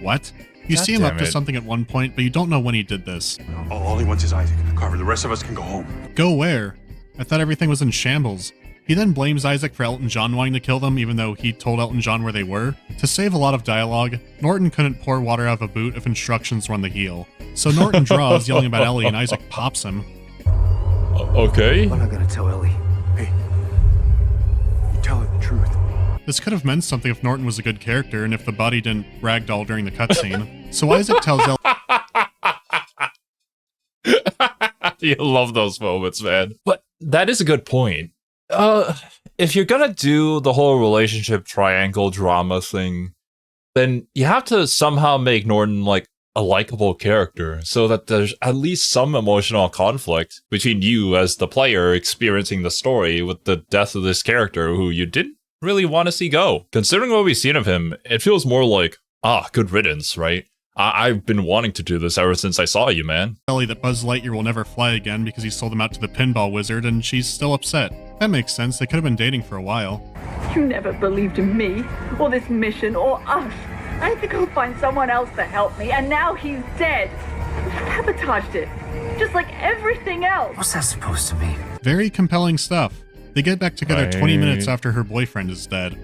Speaker 1: What? You see him up to something at one point, but you don't know when he did this.
Speaker 5: All he wants is Isaac. Carver, the rest of us can go home.
Speaker 1: Go where? I thought everything was in shambles. He then blames Isaac for Elton John wanting to kill them, even though he told Elton John where they were. To save a lot of dialogue, Norton couldn't pour water out of a boot if instructions were on the heel. So Norton draws, yelling about Ellie, and Isaac pops him.
Speaker 2: Okay.
Speaker 9: I'm not gonna tell Ellie.
Speaker 5: Hey, you tell her the truth.
Speaker 1: This could have meant something if Norton was a good character, and if the body didn't ragdoll during the cutscene. So Isaac tells Ellie...
Speaker 2: You love those moments, man. But that is a good point. If you're gonna do the whole relationship triangle drama thing, then you have to somehow make Norton like a likable character so that there's at least some emotional conflict between you as the player experiencing the story with the death of this character who you didn't really want to see go. Considering what we've seen of him, it feels more like, good riddance, right? I've been wanting to do this ever since I saw you, man.
Speaker 1: Ellie that Buzz Lightyear will never fly again because he sold him out to the pinball wizard, and she's still upset. That makes sense, they could have been dating for a while.
Speaker 11: You never believed in me, or this mission, or us. I had to go find someone else to help me, and now he's dead. You sabotaged it, just like everything else.
Speaker 9: What's that supposed to mean?
Speaker 1: Very compelling stuff. They get back together 20 minutes after her boyfriend is dead.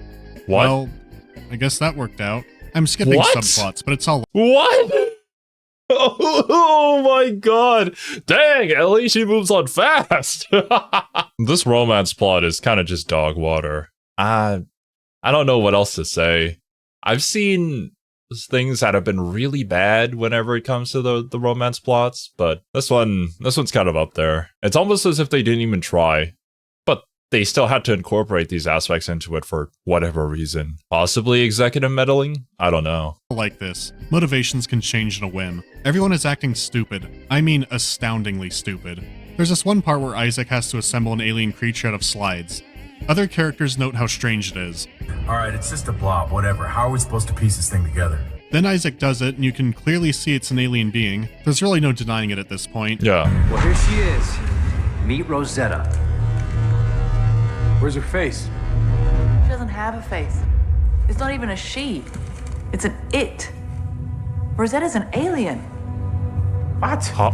Speaker 2: What?
Speaker 1: Well, I guess that worked out. I'm skipping subplots, but it's all-
Speaker 2: What? Oh my god. Dang, Ellie, she moves on fast. This romance plot is kind of just dog water. I don't know what else to say. I've seen things that have been really bad whenever it comes to the romance plots, but this one's kind of up there. It's almost as if they didn't even try. But they still had to incorporate these aspects into it for whatever reason. Possibly executive meddling? I don't know.
Speaker 1: Like this. Motivations can change in a whim. Everyone is acting stupid. I mean astoundingly stupid. There's this one part where Isaac has to assemble an alien creature out of slides. Other characters note how strange it is.
Speaker 8: Alright, it's just a blob, whatever. How are we supposed to piece this thing together?
Speaker 1: Then Isaac does it, and you can clearly see it's an alien being. There's really no denying it at this point.
Speaker 2: Yeah.
Speaker 9: Well, here she is. Meet Rosetta.
Speaker 5: Where's her face?
Speaker 10: She doesn't have a face. It's not even a she. It's an it. Rosetta's an alien.
Speaker 5: What?
Speaker 2: Huh?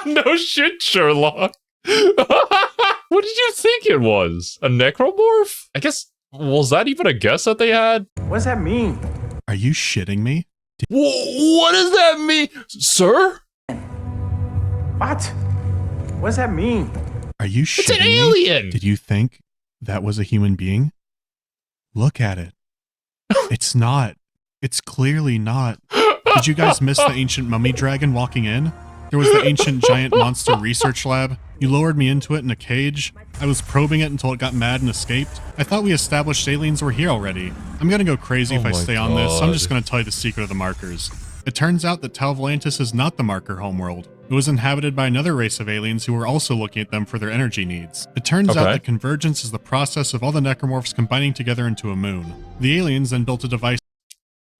Speaker 2: No shit, Sherlock. What did you think it was? A necromorph? I guess, was that even a guess that they had?
Speaker 5: What does that mean?
Speaker 1: Are you shitting me?
Speaker 2: What does that mean? Sir?
Speaker 5: What? What does that mean?
Speaker 1: Are you shitting
Speaker 2: It's an
Speaker 1: me?
Speaker 2: alien!
Speaker 1: Did you think that was a human being? Look at it. It's not. It's clearly not. Did you guys miss the ancient mummy dragon walking in? There was the ancient giant monster research lab. You lowered me into it in a cage. I was probing it until it got mad and escaped. I thought we established aliens were here already. I'm gonna go crazy if I stay on this, so I'm just gonna tell you the secret of the markers. It turns out that Tau Volantis is not the marker homeworld. It was inhabited by another race of aliens who were also looking at them for their energy needs. It turns out that convergence is the process of all the necromorphs combining together into a moon. The aliens then built a device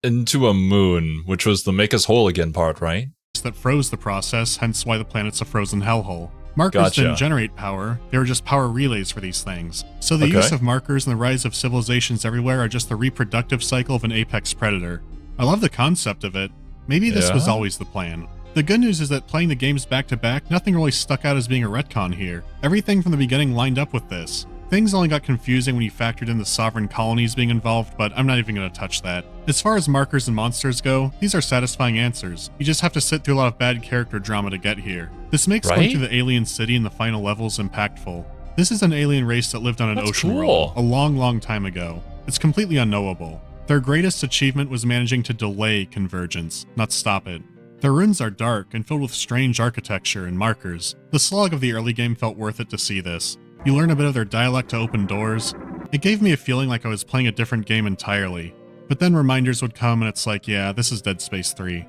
Speaker 2: Into a moon, which was the make us whole again part, right?
Speaker 1: that froze the process, hence why the planet's a frozen hellhole. Markers didn't generate power, they were just power relays for these things. So the use of markers and the rise of civilizations everywhere are just the reproductive cycle of an apex predator. I love the concept of it. Maybe this was always the plan. The good news is that playing the games back to back, nothing really stuck out as being a retcon here. Everything from the beginning lined up with this. Things only got confusing when you factored in the sovereign colonies being involved, but I'm not even going to touch that. As far as markers and monsters go, these are satisfying answers. You just have to sit through a lot of bad character drama to get here. This makes going through the alien city in the final levels impactful. This is an alien race that lived on an ocean world a long time ago. It's completely unknowable. Their greatest achievement was managing to delay convergence, not stop it. Their ruins are dark and filled with strange architecture and markers. The slog of the early game felt worth it to see this. You learn a bit of their dialect to open doors. It gave me a feeling like I was playing a different game entirely. But then reminders would come and it's like, yeah, this is Dead Space 3.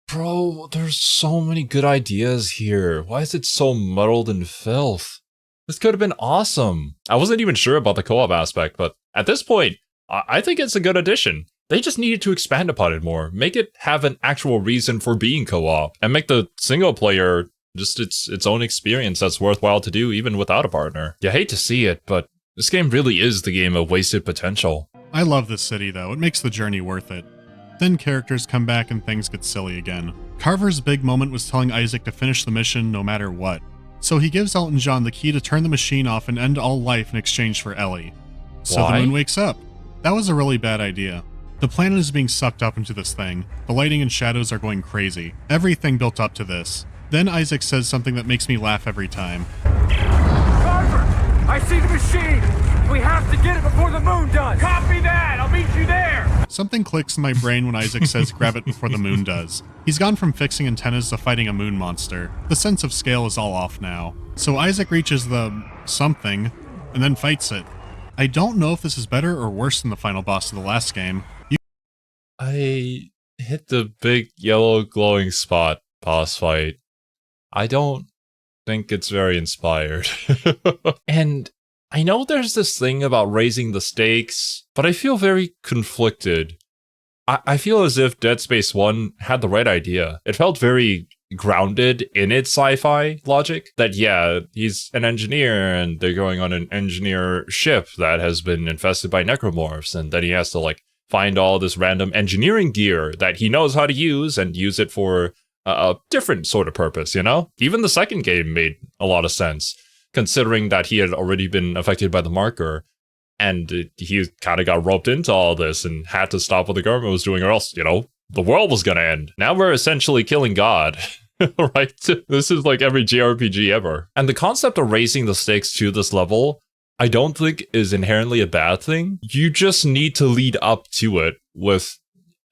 Speaker 2: Bro, there's so many good ideas here. Why is it so muddled in filth? This could have been awesome. I wasn't even sure about the co-op aspect, but at this point, I think it's a good addition. They just needed to expand upon it more, make it have an actual reason for being co-op, and make the single player just its own experience that's worthwhile to do even without a partner. You hate to see it, but this game really is the game of wasted potential.
Speaker 1: I love this city though, it makes the journey worth it. Then characters come back and things get silly again. Carver's big moment was telling Isaac to finish the mission no matter what. So he gives Elton John the key to turn the machine off and end all life in exchange for Ellie. So the moon wakes up. That was a really bad idea. The planet is being sucked up into this thing. The lighting and shadows are going crazy. Everything built up to this. Then Isaac says something that makes me laugh every time.
Speaker 5: Carver! I see the machine! We have to get it before the moon does! Copy that! I'll meet you there!
Speaker 1: Something clicks in my brain when Isaac says grab it before the moon does. He's gone from fixing antennas to fighting a moon monster. The sense of scale is all off now. So Isaac reaches the something and then fights it. I don't know if this is better or worse than the final boss of the last game.
Speaker 2: I hit the big yellow glowing spot boss fight. I don't think it's very inspired. And I know there's this thing about raising the stakes, but I feel very conflicted. I feel as if Dead Space 1 had the right idea. It felt very grounded in its sci-fi logic. That, yeah, he's an engineer and they're going on an engineer ship that has been infested by necromorphs, and then he has to, like, find all this random engineering gear that he knows how to use and use it for a different sort of purpose, you know? Even the second game made a lot of sense, considering that he had already been affected by the marker, and he kind of got roped into all this and had to stop what the government was doing, or else, you know, the world was gonna end. Now we're essentially killing God, right? This is like every JRPG ever. And the concept of raising the stakes to this level, I don't think is inherently a bad thing. You just need to lead up to it with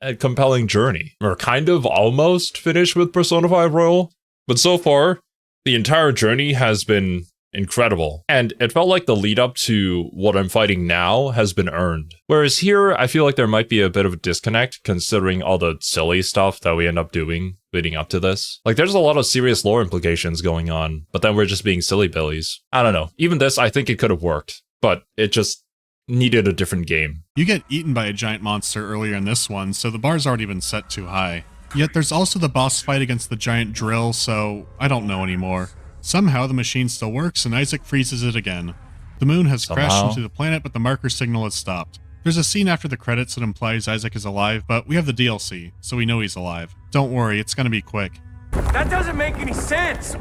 Speaker 2: a compelling journey. We're kind of almost finished with Persona 5 Royal, but so far, the entire journey has been incredible. And it felt like the lead up to what I'm fighting now has been earned. Whereas here, I feel like there might be a bit of a disconnect considering all the silly stuff that we end up doing leading up to this. Like, there's a lot of serious lore implications going on, but then we're just being silly billies. I don't know. Even this, I think it could have worked, but it just needed a different game.
Speaker 1: You get eaten by a giant monster earlier in this one, so the bar's already been set too high. Yet there's also the boss fight against the giant drill, so I don't know anymore. Somehow the machine still works and Isaac freezes it again. The moon has crashed into the planet, but the marker signal has stopped. There's a scene after the credits that implies Isaac is alive, but we have the DLC, so we know he's alive. Don't worry, it's gonna be quick.
Speaker 5: That doesn't make any sense!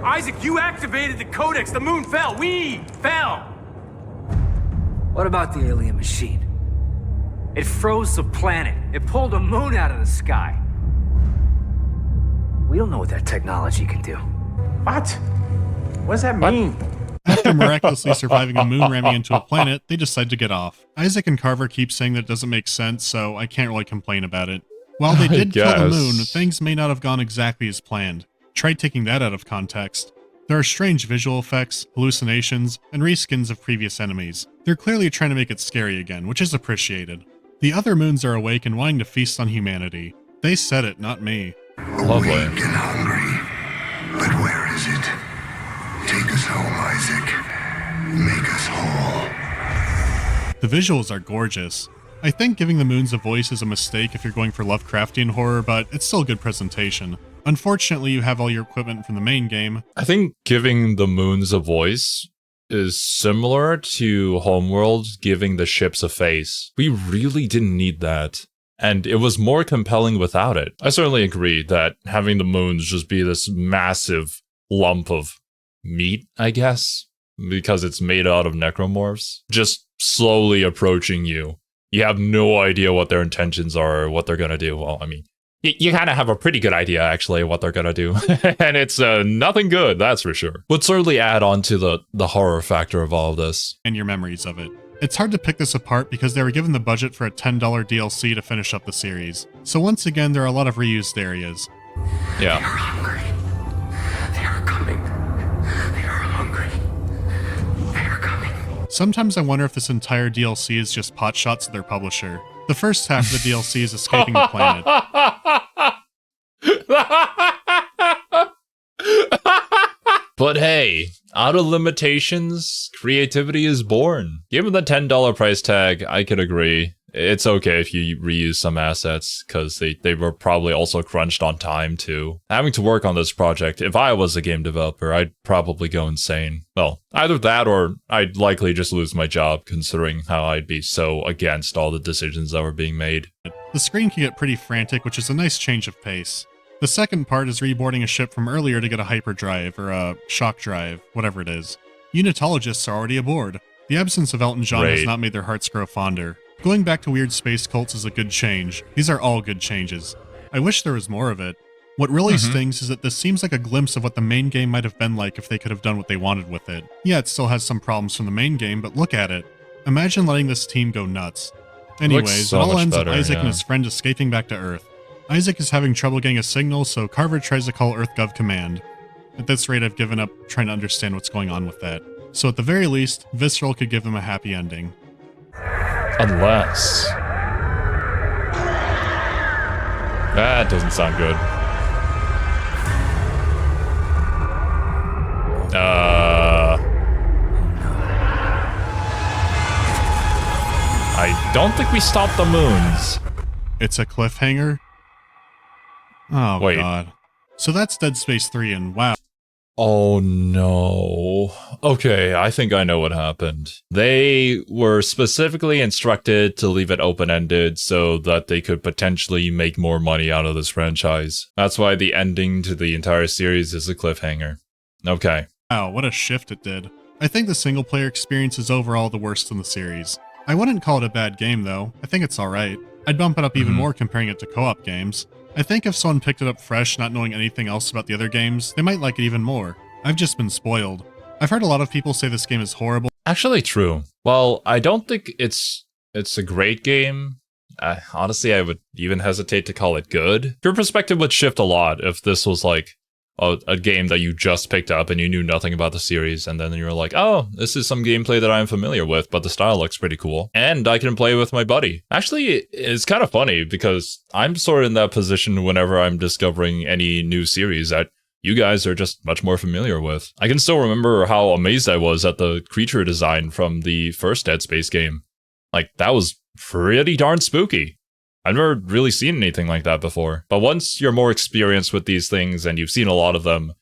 Speaker 5: Isaac, you activated the codex, the moon fell, we fell!
Speaker 12: What about the alien machine? It froze the planet. It pulled a moon out of the sky. We don't know what that technology can do.
Speaker 5: What? What does that mean?
Speaker 1: After miraculously surviving a moon ramming into a planet, they decide to get off. Isaac and Carver keep saying that it doesn't make sense, so I can't really complain about it. While they did kill the moon, things may not have gone exactly as planned. Try taking that out of context. There are strange visual effects, hallucinations, and reskins of previous enemies. They're clearly trying to make it scary again, which is appreciated. The other moons are awake and wanting to feast on humanity. They said it, not me.
Speaker 2: Lovely.
Speaker 13: Weak and hungry. But where is it? Take us home, Isaac. Make us whole.
Speaker 1: The visuals are gorgeous. I think giving the moons a voice is a mistake if you're going for Lovecraftian horror, but it's still a good presentation. Unfortunately, you have all your equipment from the main game.
Speaker 2: I think giving the moons a voice is similar to Homeworld giving the ships a face. We really didn't need that. And it was more compelling without it. I certainly agree that having the moons just be this massive lump of meat, I guess, because it's made out of necromorphs, just slowly approaching you. You have no idea what their intentions are or what they're gonna do. Well, I mean, you kind of have a pretty good idea, actually, what they're gonna do. And it's nothing good, that's for sure. Would certainly add on to the horror factor of all of this.
Speaker 1: And your memories of it. It's hard to pick this apart because they were given the budget for a $10 DLC to finish up the series. So once again, there are a lot of reused areas.
Speaker 2: Yeah.
Speaker 13: They are hungry. They are coming. They are hungry. They are coming.
Speaker 1: Sometimes I wonder if this entire DLC is just potshots of their publisher. The first half of the DLC is escaping the planet.
Speaker 2: But hey, out of limitations, creativity is born. Given the $10 price tag, I could agree. It's okay if you reuse some assets, because they were probably also crunched on time too. Having to work on this project, if I was a game developer, I'd probably go insane. Well, either that or I'd likely just lose my job, considering how I'd be so against all the decisions that were being made.
Speaker 1: The screen can get pretty frantic, which is a nice change of pace. The second part is reboarding a ship from earlier to get a hyperdrive, or a shock drive, whatever it is. Unitologists are already aboard. The absence of Elton John has not made their hearts grow fonder. Going back to weird space cults is a good change. These are all good changes. I wish there was more of it. What really stings is that this seems like a glimpse of what the main game might have been like if they could have done what they wanted with it. Yeah, it still has some problems from the main game, but look at it. Imagine letting this team go nuts. Anyways, it all ends with Isaac and his friend escaping back to Earth. Isaac is having trouble getting a signal, so Carver tries to call EarthGov Command. At this rate, I've given up trying to understand what's going on with that. So at the very least, Visceral could give them a happy ending.
Speaker 2: Unless... that doesn't sound good. I don't think we stopped the moons.
Speaker 1: It's a cliffhanger? Oh,
Speaker 2: wait.
Speaker 1: God. So that's Dead Space 3, and wow.
Speaker 2: Oh, no. Okay, I think I know what happened. They were specifically instructed to leave it open-ended so that they could potentially make more money out of this franchise. That's why the ending to the entire series is a cliffhanger. Okay.
Speaker 1: Wow, what a shift it did. I think the single-player experience is overall the worst in the series. I wouldn't call it a bad game, though. I think it's alright. I'd bump it up even more comparing it to co-op games. I think if someone picked it up fresh, not knowing anything else about the other games, they might like it even more. I've just been spoiled. I've heard a lot of people say this game is horrible.
Speaker 2: Actually true. Well, I don't think it's a great game. Honestly, I would even hesitate to call it good. Your perspective would shift a lot if this was like, a game that you just picked up and you knew nothing about the series, and then you're like, oh, this is some gameplay that I'm familiar with, but the style looks pretty cool, and I can play with my buddy. Actually, it's kind of funny because I'm sort of in that position whenever I'm discovering any new series that you guys are just much more familiar with. I can still remember how amazed I was at the creature design from the first Dead Space game. Like, that was pretty darn spooky. I've never really seen anything like that before. But once you're more experienced with these things and you've seen a lot of them,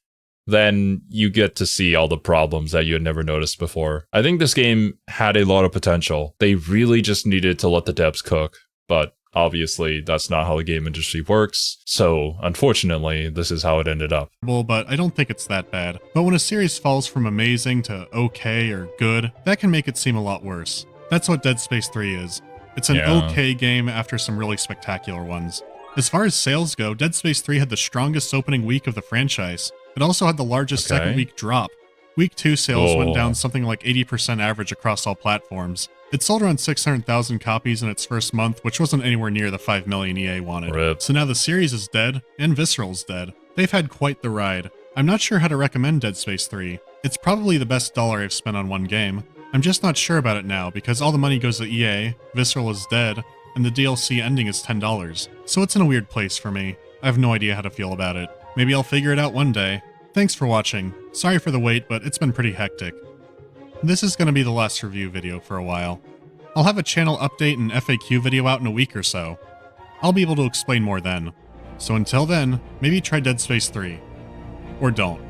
Speaker 2: then you get to see all the problems that you had never noticed before. I think this game had a lot of potential. They really just needed to let the devs cook. But obviously, that's not how the game industry works. So, unfortunately, this is how it ended up.
Speaker 1: But I don't think it's that bad. But when a series falls from amazing to okay or good, that can make it seem a lot worse. That's what Dead Space 3 is. It's an okay game after some really spectacular ones. As far as sales go, Dead Space 3 had the strongest opening week of the franchise. It also had the largest second week drop. Week 2 sales went down something like 80% average across all platforms. It sold around 600,000 copies in its first month, which wasn't anywhere near the 5 million EA wanted.
Speaker 2: Rip.
Speaker 1: So now the series is dead, and Visceral's dead. They've had quite the ride. I'm not sure how to recommend Dead Space 3. It's probably the best dollar I've spent on one game. I'm just not sure about it now, because all the money goes to EA, Visceral is dead, and the DLC ending is $10. So it's in a weird place for me. I have no idea how to feel about it. Maybe I'll figure it out one day. Thanks for watching. Sorry for the wait, but it's been pretty hectic. This is going to be the last review video for a while. I'll have a channel update and FAQ video out in a week or so. I'll be able to explain more then. So until then, maybe try Dead Space 3. Or don't.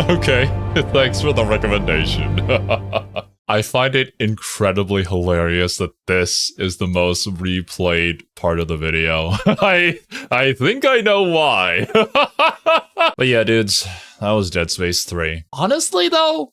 Speaker 2: Okay, thanks for the recommendation. I find it incredibly hilarious that this is the most replayed part of the video. I think I know why. But yeah, dudes, that was Dead Space 3. Honestly, though,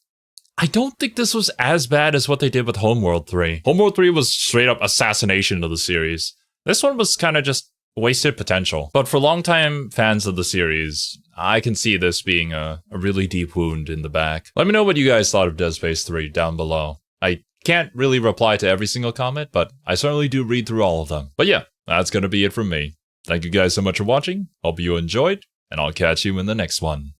Speaker 2: I don't think this was as bad as what they did with Homeworld 3. Homeworld 3 was straight up assassination of the series. This one was kind of just wasted potential. But for longtime fans of the series, I can see this being a really deep wound in the back. Let me know what you guys thought of Dead Space 3 down below. I can't really reply to every single comment, but I certainly do read through all of them. But yeah, that's gonna be it from me. Thank you guys so much for watching. Hope you enjoyed, and I'll catch you in the next one.